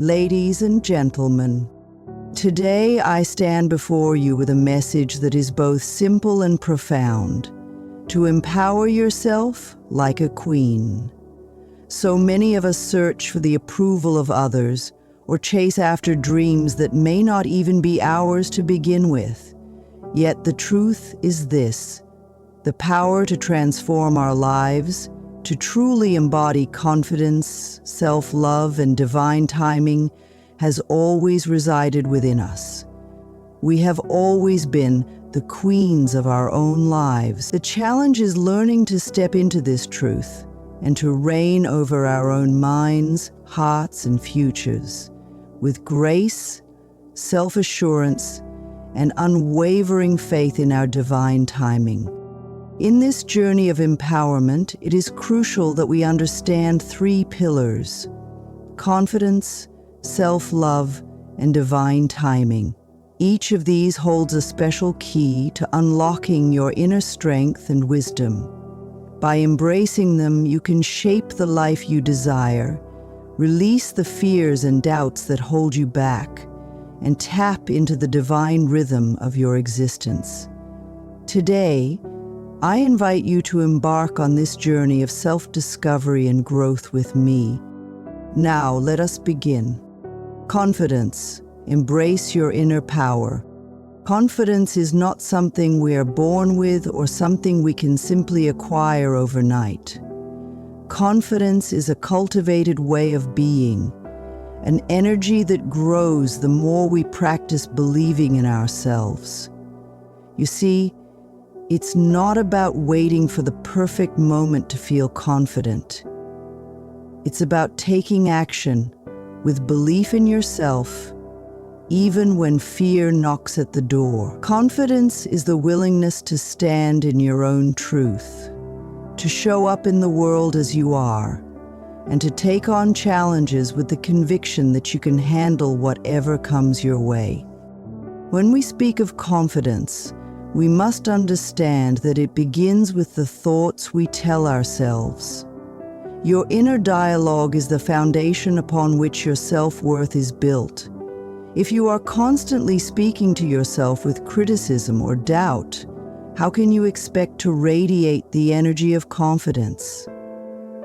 Ladies and gentlemen, today I stand before you with a message that is both simple and profound: to empower yourself like a queen. So many of us search for the approval of others or chase after dreams that may not even be ours to begin with. Yet the truth is this: the power to transform our lives, to truly embody confidence, self-love, and divine timing has always resided within us. We have always been the queens of our own lives. The challenge is learning to step into this truth and to reign over our own minds, hearts, and futures with grace, self-assurance, and unwavering faith in our divine timing. In this journey of empowerment, it is crucial that we understand three pillars: confidence, self-love, and divine timing. Each of these holds a special key to unlocking your inner strength and wisdom. By embracing them, you can shape the life you desire, release the fears and doubts that hold you back, and tap into the divine rhythm of your existence. Today, I invite you to embark on this journey of self-discovery and growth with me. Now, let us begin. Confidence. Embrace your inner power. Confidence is not something we are born with or something we can simply acquire overnight. Confidence is a cultivated way of being, an energy that grows the more we practice believing in ourselves. You see, it's not about waiting for the perfect moment to feel confident. It's about taking action with belief in yourself, even when fear knocks at the door. Confidence is the willingness to stand in your own truth, to show up in the world as you are, and to take on challenges with the conviction that you can handle whatever comes your way. When we speak of confidence, we must understand that it begins with the thoughts we tell ourselves. Your inner dialogue is the foundation upon which your self-worth is built. If you are constantly speaking to yourself with criticism or doubt, how can you expect to radiate the energy of confidence?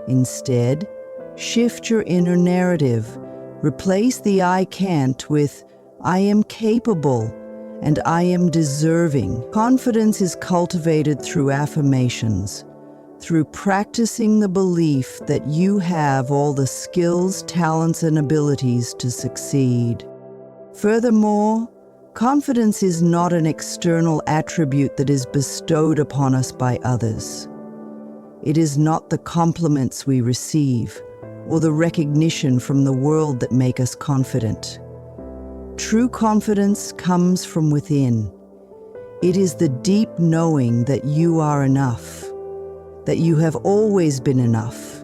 Instead, shift your inner narrative. Replace the "I can't" with "I am capable" and "I am deserving." Confidence is cultivated through affirmations, through practicing the belief that you have all the skills, talents, and abilities to succeed. Furthermore, confidence is not an external attribute that is bestowed upon us by others. It is not the compliments we receive or the recognition from the world that make us confident. True confidence comes from within. It is the deep knowing that you are enough, that you have always been enough,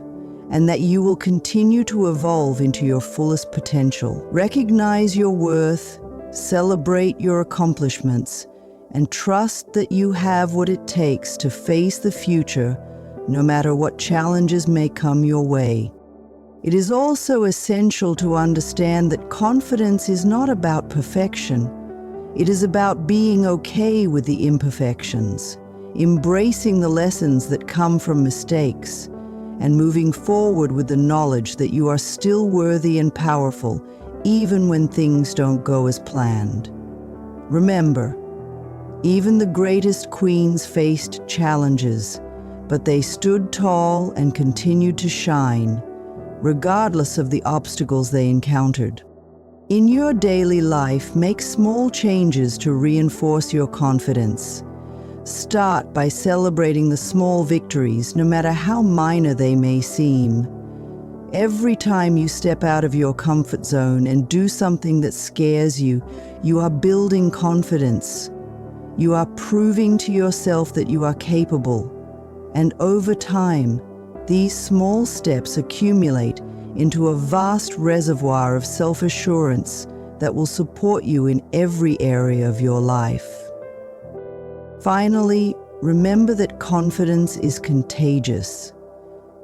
and that you will continue to evolve into your fullest potential. Recognize your worth, celebrate your accomplishments, and trust that you have what it takes to face the future, no matter what challenges may come your way. It is also essential to understand that confidence is not about perfection. It is about being okay with the imperfections, embracing the lessons that come from mistakes, and moving forward with the knowledge that you are still worthy and powerful, even when things don't go as planned. Remember, even the greatest queens faced challenges, but they stood tall and continued to shine, regardless of the obstacles they encountered. In your daily life, make small changes to reinforce your confidence. Start by celebrating the small victories, no matter how minor they may seem. Every time you step out of your comfort zone and do something that scares you, you are building confidence. You are proving to yourself that you are capable. And over time, these small steps accumulate into a vast reservoir of self-assurance that will support you in every area of your life. Finally, remember that confidence is contagious.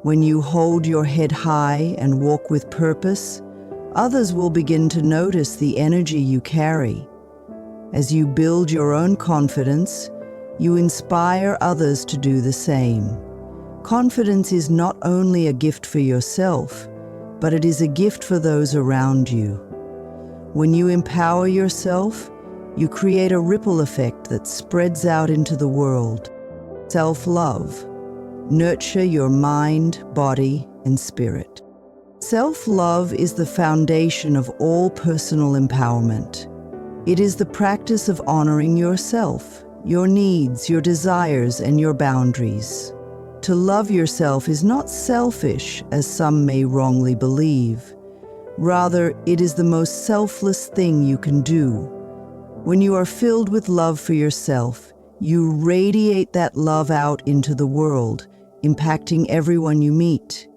When you hold your head high and walk with purpose, Others will begin to notice the energy you carry. As you build your own confidence, you inspire others to do the same. Confidence is not only a gift for yourself, but it is a gift for those around you. When you empower yourself, you create a ripple effect that spreads out into the world. Self-love. Nurture your mind, body, and spirit. Self-love is the foundation of all personal empowerment. It is the practice of honoring yourself, your needs, your desires, and your boundaries. To love yourself is not selfish, as some may wrongly believe. Rather, it is the most selfless thing you can do. When you are filled with love for yourself, you radiate that love out into the world, impacting everyone you meet.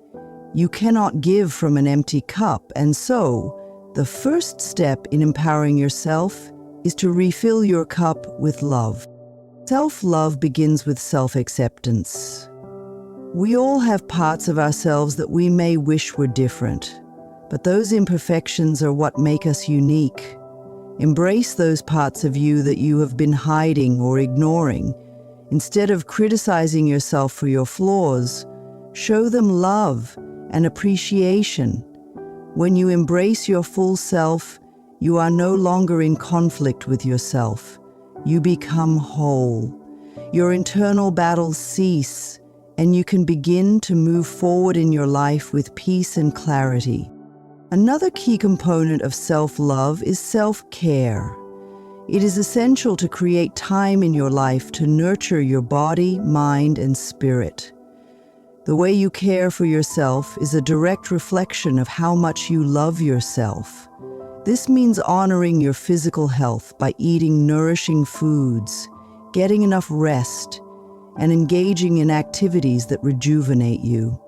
You cannot give from an empty cup, and so, the first step in empowering yourself is to refill your cup with love. Self-love begins with self-acceptance. We all have parts of ourselves that we may wish were different, but those imperfections are what make us unique. Embrace those parts of you that you have been hiding or ignoring. Instead of criticizing yourself for your flaws, show them love and appreciation. When you embrace your full self, you are no longer in conflict with yourself. You become whole. Your internal battles cease, and you can begin to move forward in your life with peace and clarity. Another key component of self-love is self-care. It is essential to create time in your life to nurture your body, mind, and spirit. The way you care for yourself is a direct reflection of how much you love yourself. This means honoring your physical health by eating nourishing foods, getting enough rest, and engaging in activities that rejuvenate you.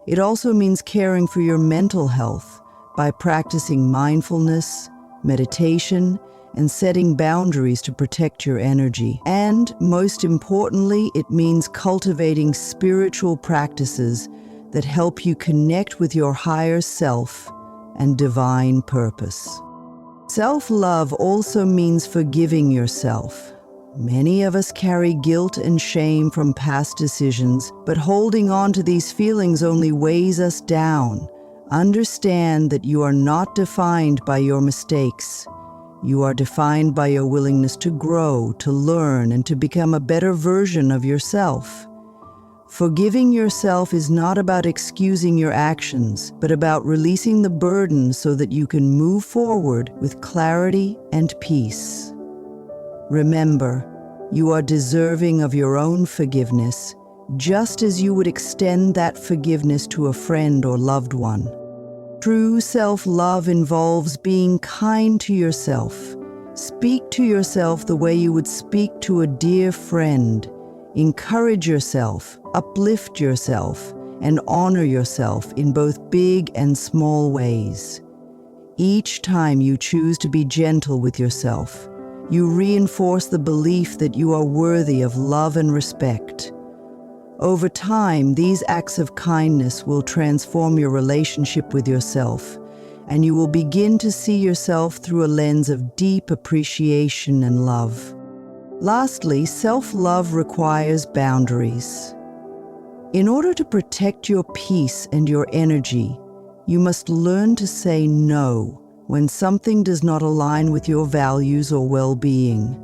It also means caring for your mental health by practicing mindfulness, meditation, and setting boundaries to protect your energy. And, most importantly, it means cultivating spiritual practices that help you connect with your higher self and divine purpose. Self-love also means forgiving yourself. Many of us carry guilt and shame from past decisions, but holding on to these feelings only weighs us down. Understand that you are not defined by your mistakes. You are defined by your willingness to grow, to learn, and to become a better version of yourself. Forgiving yourself is not about excusing your actions, but about releasing the burden so that you can move forward with clarity and peace. Remember, you are deserving of your own forgiveness, just as you would extend that forgiveness to a friend or loved one. True self-love involves being kind to yourself. Speak to yourself the way you would speak to a dear friend. Encourage yourself, uplift yourself, and honor yourself in both big and small ways. Each time you choose to be gentle with yourself, you reinforce the belief that you are worthy of love and respect. Over time, these acts of kindness will transform your relationship with yourself, and you will begin to see yourself through a lens of deep appreciation and love. Lastly, self-love requires boundaries. In order to protect your peace and your energy, you must learn to say no when something does not align with your values or well-being.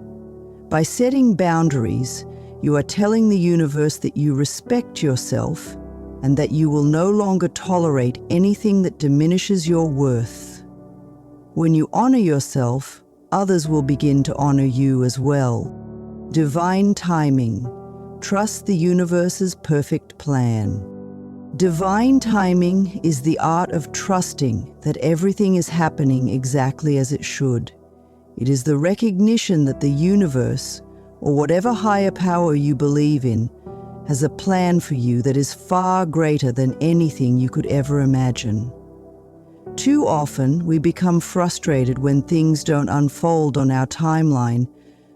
By setting boundaries, you are telling the universe that you respect yourself and that you will no longer tolerate anything that diminishes your worth. When you honor yourself, others will begin to honor you as well. Divine timing. Trust the universe's perfect plan. Divine timing is the art of trusting that everything is happening exactly as it should. It is the recognition that the universe, or whatever higher power you believe in, has a plan for you that is far greater than anything you could ever imagine. Too often, we become frustrated when things don't unfold on our timeline,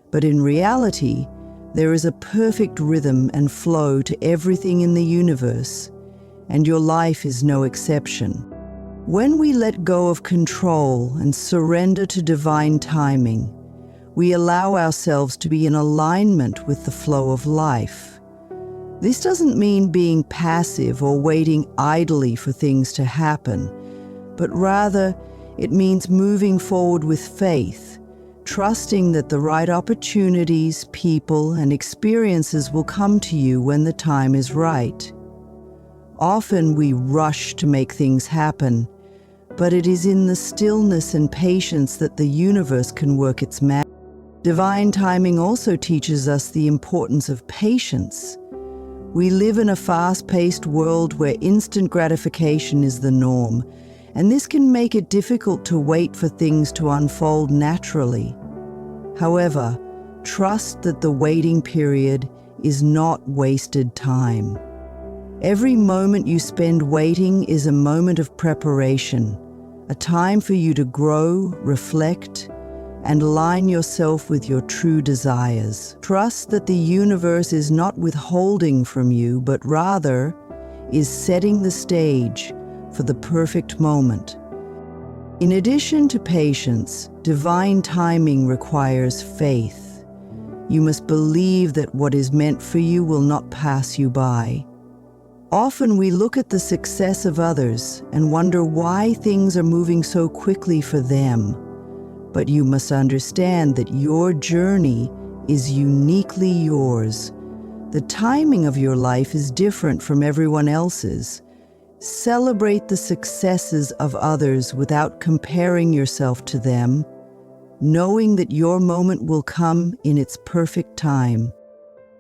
but in reality, there is a perfect rhythm and flow to everything in the universe, and your life is no exception. When we let go of control and surrender to divine timing, we allow ourselves to be in alignment with the flow of life. This doesn't mean being passive or waiting idly for things to happen, but rather it means moving forward with faith, trusting that the right opportunities, people, and experiences will come to you when the time is right. Often we rush to make things happen, but it is in the stillness and patience that the universe can work its magic. Divine timing also teaches us the importance of patience. We live in a fast-paced world where instant gratification is the norm, and this can make it difficult to wait for things to unfold naturally. However, trust that the waiting period is not wasted time. Every moment you spend waiting is a moment of preparation, a time for you to grow, reflect, and align yourself with your true desires. Trust that the universe is not withholding from you, but rather is setting the stage for the perfect moment. In addition to patience, divine timing requires faith. You must believe that what is meant for you will not pass you by. Often we look at the success of others and wonder why things are moving so quickly for them. But you must understand that your journey is uniquely yours. The timing of your life is different from everyone else's. Celebrate the successes of others without comparing yourself to them, knowing that your moment will come in its perfect time.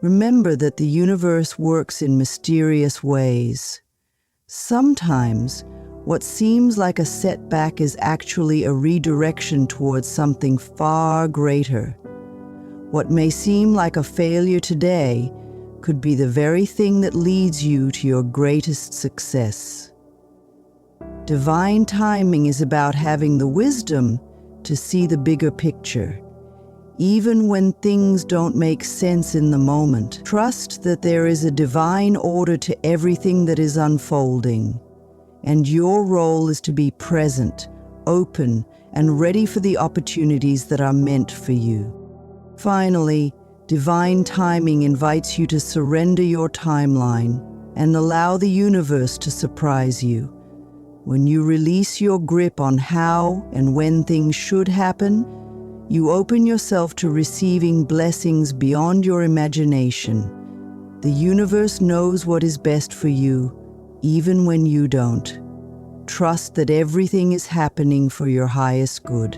Remember that the universe works in mysterious ways. Sometimes, what seems like a setback is actually a redirection towards something far greater. What may seem like a failure today could be the very thing that leads you to your greatest success. Divine timing is about having the wisdom to see the bigger picture. Even when things don't make sense in the moment, trust that there is a divine order to everything that is unfolding. And your role is to be present, open, and ready for the opportunities that are meant for you. Finally, divine timing invites you to surrender your timeline and allow the universe to surprise you. When you release your grip on how and when things should happen, you open yourself to receiving blessings beyond your imagination. The universe knows what is best for you, even when you don't. Trust that everything is happening for your highest good,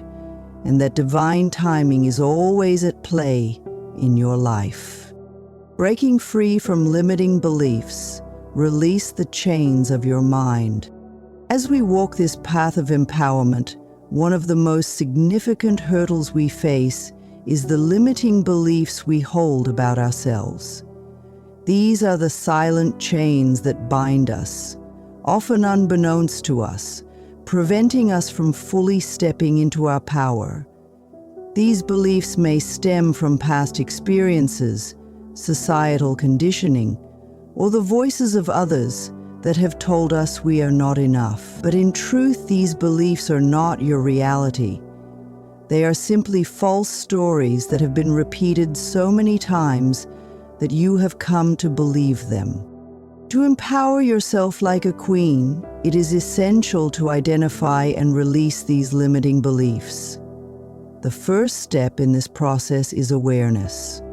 and that divine timing is always at play in your life. Breaking free from limiting beliefs, release the chains of your mind. As we walk this path of empowerment, one of the most significant hurdles we face is the limiting beliefs we hold about ourselves. These are the silent chains that bind us, often unbeknownst to us, preventing us from fully stepping into our power. These beliefs may stem from past experiences, societal conditioning, or the voices of others that have told us we are not enough. But in truth, these beliefs are not your reality. They are simply false stories that have been repeated so many times that you have come to believe them. To empower yourself like a queen, it is essential to identify and release these limiting beliefs. The first step in this process is awareness.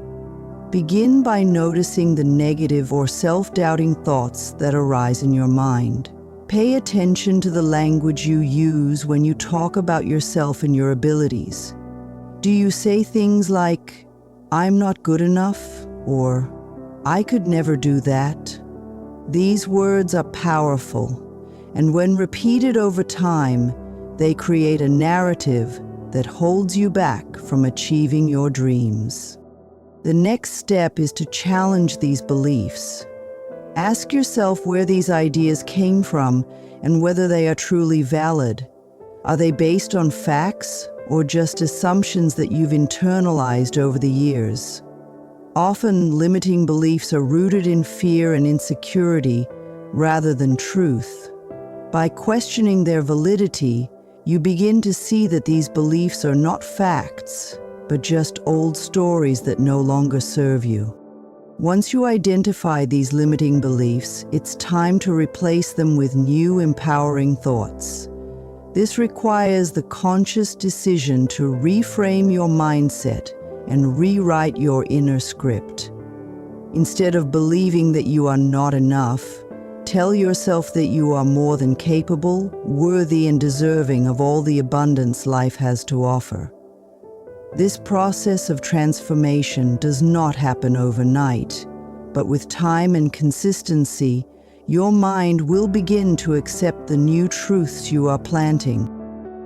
Begin by noticing the negative or self-doubting thoughts that arise in your mind. Pay attention to the language you use when you talk about yourself and your abilities. Do you say things like, "I'm not good enough," or "I could never do that"? These words are powerful, and when repeated over time, they create a narrative that holds you back from achieving your dreams. The next step is to challenge these beliefs. Ask yourself where these ideas came from and whether they are truly valid. Are they based on facts or just assumptions that you've internalized over the years? Often, limiting beliefs are rooted in fear and insecurity rather than truth. By questioning their validity, you begin to see that these beliefs are not facts, but just old stories that no longer serve you. Once you identify these limiting beliefs, it's time to replace them with new empowering thoughts. This requires the conscious decision to reframe your mindset and rewrite your inner script. Instead of believing that you are not enough, tell yourself that you are more than capable, worthy, and deserving of all the abundance life has to offer. This process of transformation does not happen overnight, but with time and consistency, your mind will begin to accept the new truths you are planting.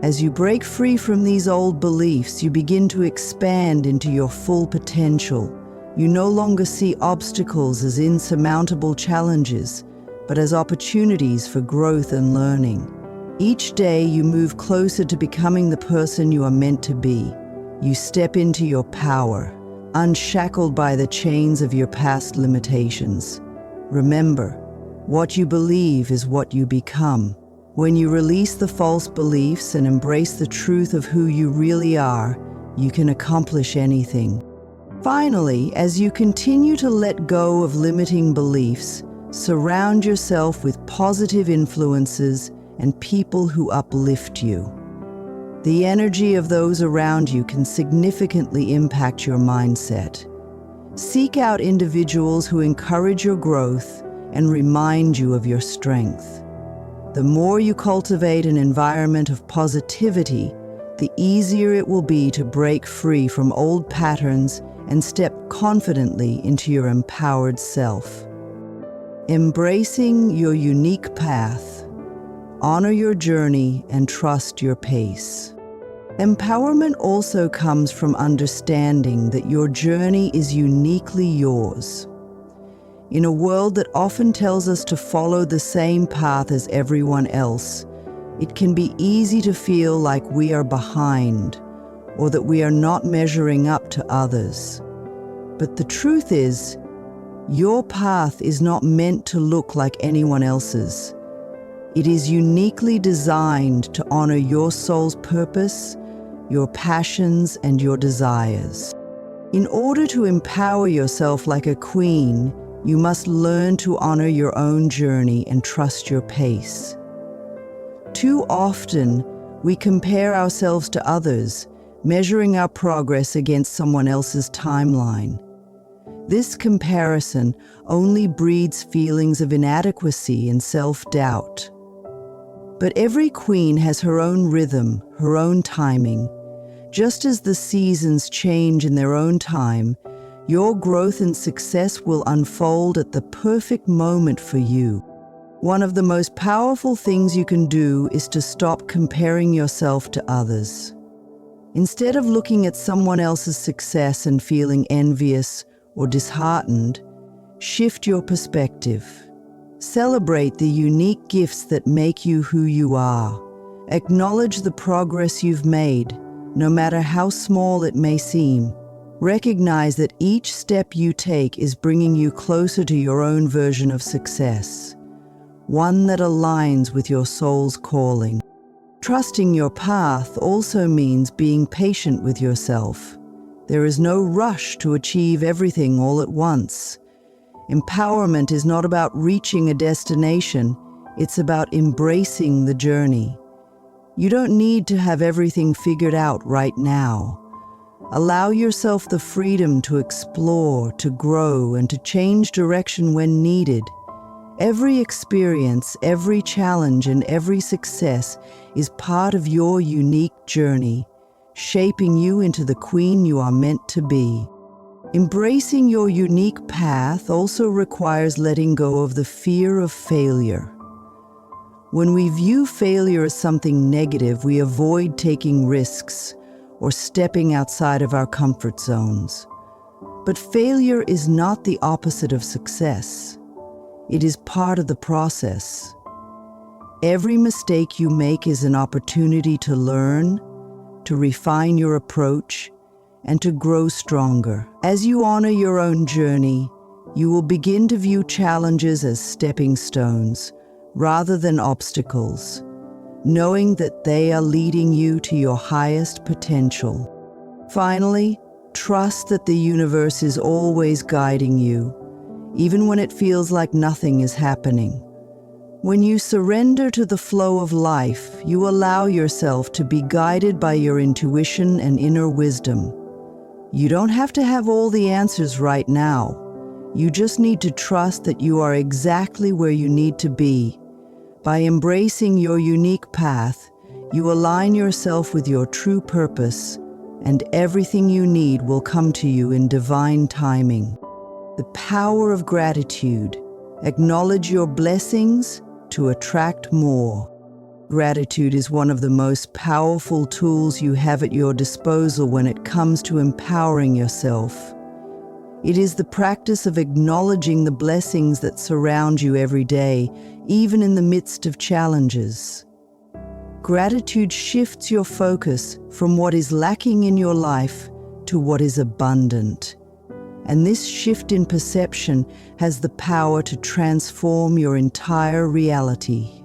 As you break free from these old beliefs, you begin to expand into your full potential. You no longer see obstacles as insurmountable challenges, but as opportunities for growth and learning. Each day you move closer to becoming the person you are meant to be. You step into your power, unshackled by the chains of your past limitations. Remember, what you believe is what you become. When you release the false beliefs and embrace the truth of who you really are, you can accomplish anything. Finally, as you continue to let go of limiting beliefs, surround yourself with positive influences and people who uplift you. The energy of those around you can significantly impact your mindset. Seek out individuals who encourage your growth and remind you of your strength. The more you cultivate an environment of positivity, the easier it will be to break free from old patterns and step confidently into your empowered self. Embracing your unique path. Honor your journey and trust your pace. Empowerment also comes from understanding that your journey is uniquely yours. In a world that often tells us to follow the same path as everyone else, it can be easy to feel like we are behind or that we are not measuring up to others. But the truth is, your path is not meant to look like anyone else's. It is uniquely designed to honor your soul's purpose, your passions, and your desires. In order to empower yourself like a queen, you must learn to honor your own journey and trust your pace. Too often, we compare ourselves to others, measuring our progress against someone else's timeline. This comparison only breeds feelings of inadequacy and self-doubt. But every queen has her own rhythm, her own timing. Just as the seasons change in their own time, your growth and success will unfold at the perfect moment for you. One of the most powerful things you can do is to stop comparing yourself to others. Instead of looking at someone else's success and feeling envious or disheartened, shift your perspective. Celebrate the unique gifts that make you who you are. Acknowledge the progress you've made, no matter how small it may seem. Recognize that each step you take is bringing you closer to your own version of success, one that aligns with your soul's calling. Trusting your path also means being patient with yourself. There is no rush to achieve everything all at once. Empowerment is not about reaching a destination, it's about embracing the journey. You don't need to have everything figured out right now. Allow yourself the freedom to explore, to grow, and to change direction when needed. Every experience, every challenge, and every success is part of your unique journey, shaping you into the queen you are meant to be. Embracing your unique path also requires letting go of the fear of failure. When we view failure as something negative, we avoid taking risks or stepping outside of our comfort zones. But failure is not the opposite of success. It is part of the process. Every mistake you make is an opportunity to learn, to refine your approach, and to grow stronger. As you honor your own journey, you will begin to view challenges as stepping stones rather than obstacles, knowing that they are leading you to your highest potential. Finally, trust that the universe is always guiding you, even when it feels like nothing is happening. When you surrender to the flow of life, you allow yourself to be guided by your intuition and inner wisdom. You don't have to have all the answers right now. You just need to trust that you are exactly where you need to be. By embracing your unique path, you align yourself with your true purpose, and everything you need will come to you in divine timing. The power of gratitude. Acknowledge your blessings to attract more. Gratitude is one of the most powerful tools you have at your disposal when it comes to empowering yourself. It is the practice of acknowledging the blessings that surround you every day, even in the midst of challenges. Gratitude shifts your focus from what is lacking in your life to what is abundant. And this shift in perception has the power to transform your entire reality.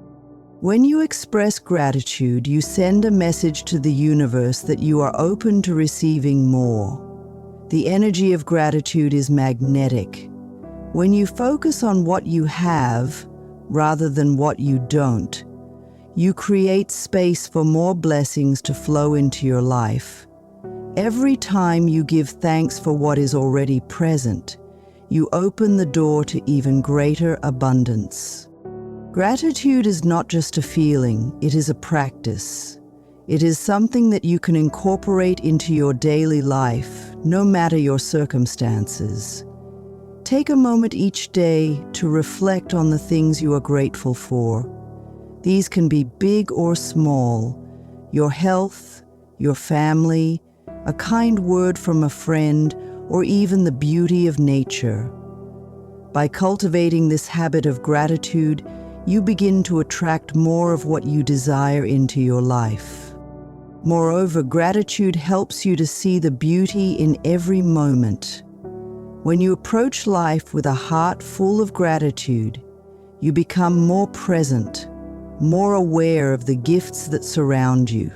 When you express gratitude, you send a message to the universe that you are open to receiving more. The energy of gratitude is magnetic. When you focus on what you have rather than what you don't, you create space for more blessings to flow into your life. Every time you give thanks for what is already present, you open the door to even greater abundance. Gratitude is not just a feeling, it is a practice. It is something that you can incorporate into your daily life, no matter your circumstances. Take a moment each day to reflect on the things you are grateful for. These can be big or small: your health, your family, a kind word from a friend, or even the beauty of nature. By cultivating this habit of gratitude, you begin to attract more of what you desire into your life. Moreover, gratitude helps you to see the beauty in every moment. When you approach life with a heart full of gratitude, you become more present, more aware of the gifts that surround you.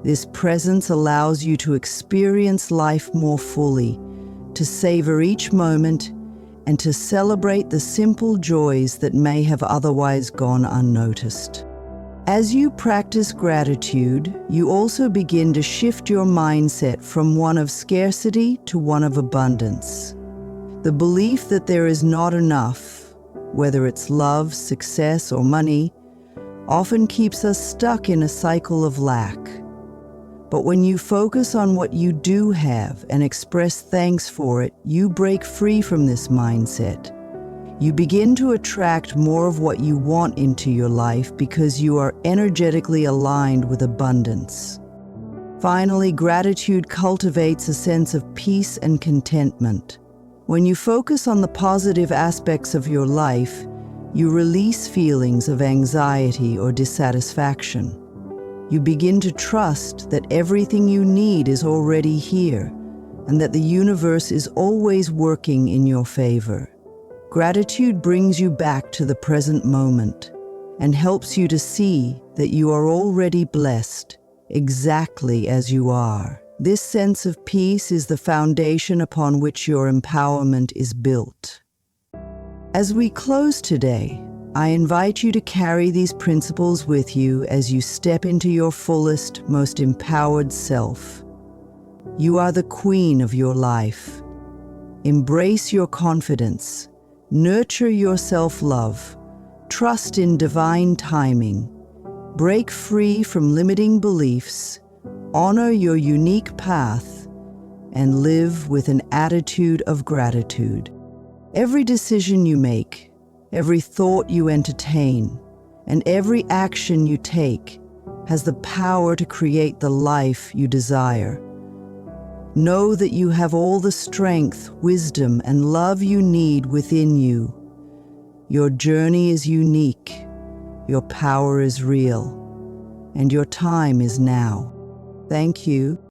This presence allows you to experience life more fully, to savor each moment, and to celebrate the simple joys that may have otherwise gone unnoticed. As you practice gratitude, you also begin to shift your mindset from one of scarcity to one of abundance. The belief that there is not enough, whether it's love, success, or money, often keeps us stuck in a cycle of lack. But when you focus on what you do have and express thanks for it, you break free from this mindset. You begin to attract more of what you want into your life because you are energetically aligned with abundance. Finally, gratitude cultivates a sense of peace and contentment. When you focus on the positive aspects of your life, you release feelings of anxiety or dissatisfaction. You begin to trust that everything you need is already here, and that the universe is always working in your favor. Gratitude brings you back to the present moment and helps you to see that you are already blessed, exactly as you are. This sense of peace is the foundation upon which your empowerment is built. As we close today, I invite you to carry these principles with you as you step into your fullest, most empowered self. You are the queen of your life. Embrace your confidence, nurture your self-love, trust in divine timing, break free from limiting beliefs, honor your unique path, and live with an attitude of gratitude. Every decision you make, every thought you entertain, and every action you take has the power to create the life you desire. Know that you have all the strength, wisdom, and love you need within you. Your journey is unique, your power is real, and your time is now. Thank you.